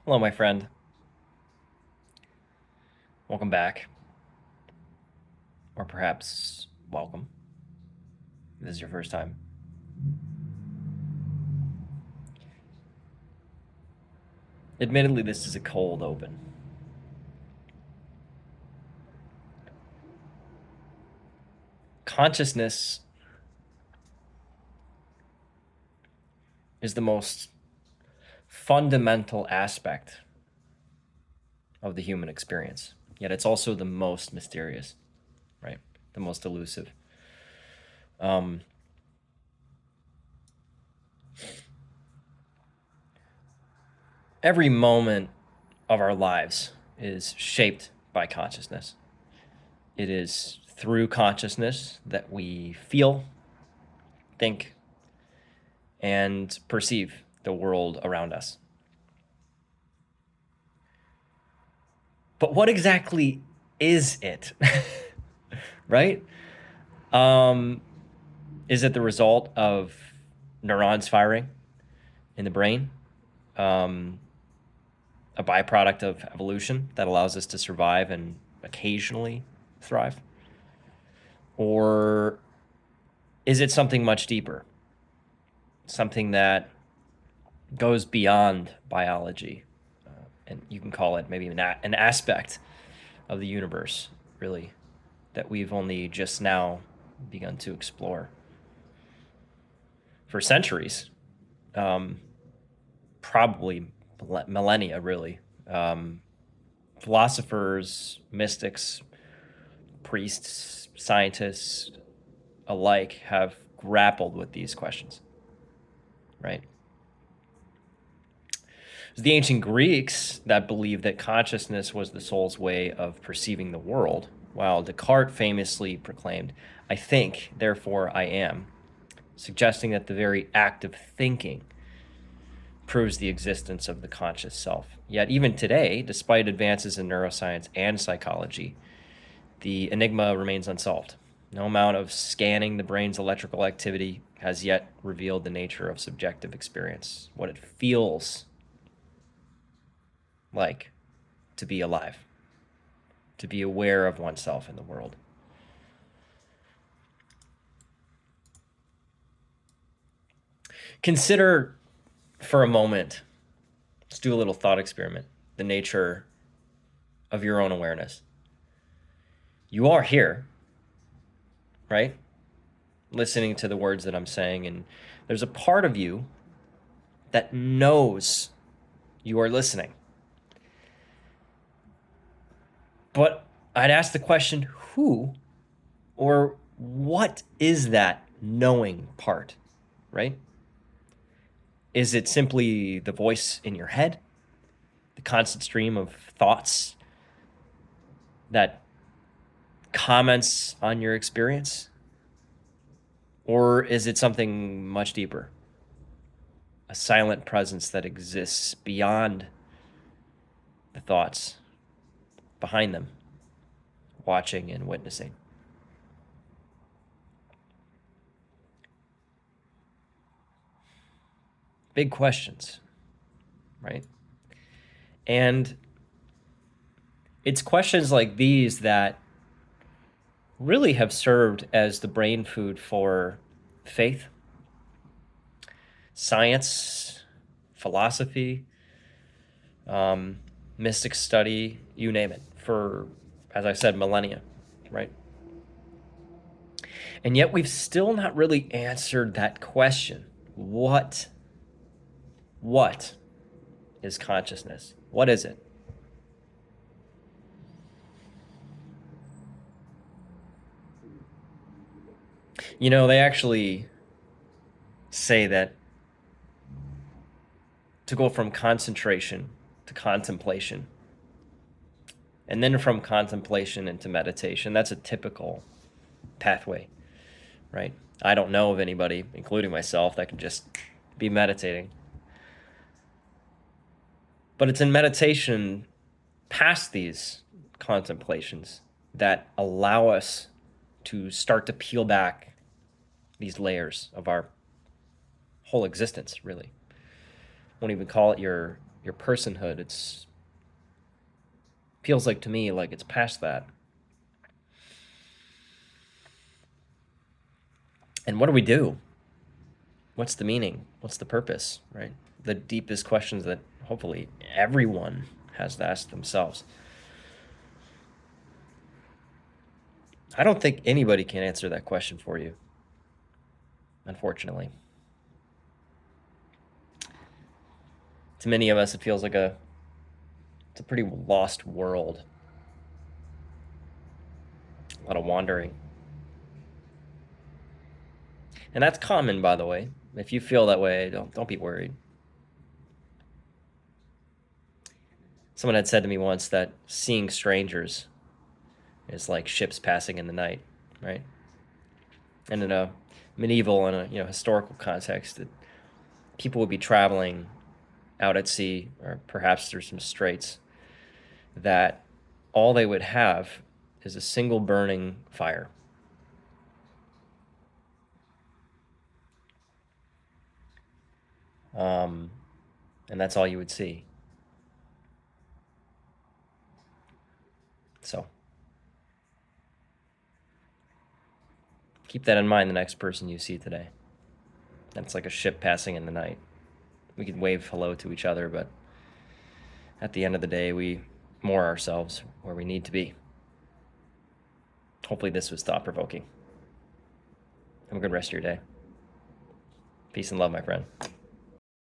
Hello, my friend. Welcome back. Or perhaps welcome. This is your first time. Admittedly, this is a cold open. Consciousness is the most fundamental aspect of the human experience, yet it's also the most mysterious, right? The most elusive. Um, every moment of our lives is shaped by consciousness. It is through consciousness that we feel, think, and perceive the world around us. But what exactly is it? Right? Um, is it the result of neurons firing in the brain? Um, a byproduct of evolution that allows us to survive and occasionally thrive? Or is it something much deeper? Something that goes beyond biology? And you can call it maybe an aspect of the universe, really, that we've only just now begun to explore. For centuries, um, probably millennia, really. Philosophers, mystics, priests, scientists alike have grappled with these questions, right? It was the ancient Greeks that believed that consciousness was the soul's way of perceiving the world, while Descartes famously proclaimed, "I think, therefore I am," suggesting that the very act of thinking proves the existence of the conscious self. Yet even today, despite advances in neuroscience and psychology, the enigma remains unsolved. No amount of scanning the brain's electrical activity has yet revealed the nature of subjective experience, what it feels like to be alive, to be aware of oneself in the world. Consider for a moment, let's do a little thought experiment, the nature of your own awareness. You are here, right? Listening to the words that I'm saying, and there's a part of you that knows you are listening. But I'd ask the question, who or what is that knowing part, right? Is it simply the voice in your head, the constant stream of thoughts that comments on your experience? Or is it something much deeper? A silent presence that exists beyond the thoughts, behind them, watching and witnessing. Big questions, right? And it's questions like these that really have served as the brain food for faith, science, philosophy, mystic study, you name it, for, as I said, millennia, right? And yet we've still not really answered that question. What is consciousness? What is it? You know, they actually say that to go from concentration to contemplation, and then from contemplation into meditation, that's a typical pathway, right? I don't know of anybody, including myself, that can just be meditating. But it's in meditation past these contemplations that allow us to start to peel back these layers of our whole existence, really. Won't even call it your your personhood. It's feels like to me like it's past that. And what do we do? What's the meaning? What's the purpose, right? The deepest questions that hopefully everyone has to ask themselves. I don't think anybody can answer that question for you, unfortunately. To many of us, it feels like it's a pretty lost world. A lot of wandering. And that's common, by the way. If you feel that way, don't be worried. Someone had said to me once that seeing strangers is like ships passing in the night, right? And in a medieval and a historical context, that people would be traveling out at sea or perhaps through some straits, that all they would have is a single burning fire. Um, and that's all you would see. So keep that in mind the next person you see today. That's like a ship passing in the night. We can wave hello to each other, but at the end of the day, we moor ourselves where we need to be. Hopefully, this was thought provoking. Have a good rest of your day. Peace and love, my friend.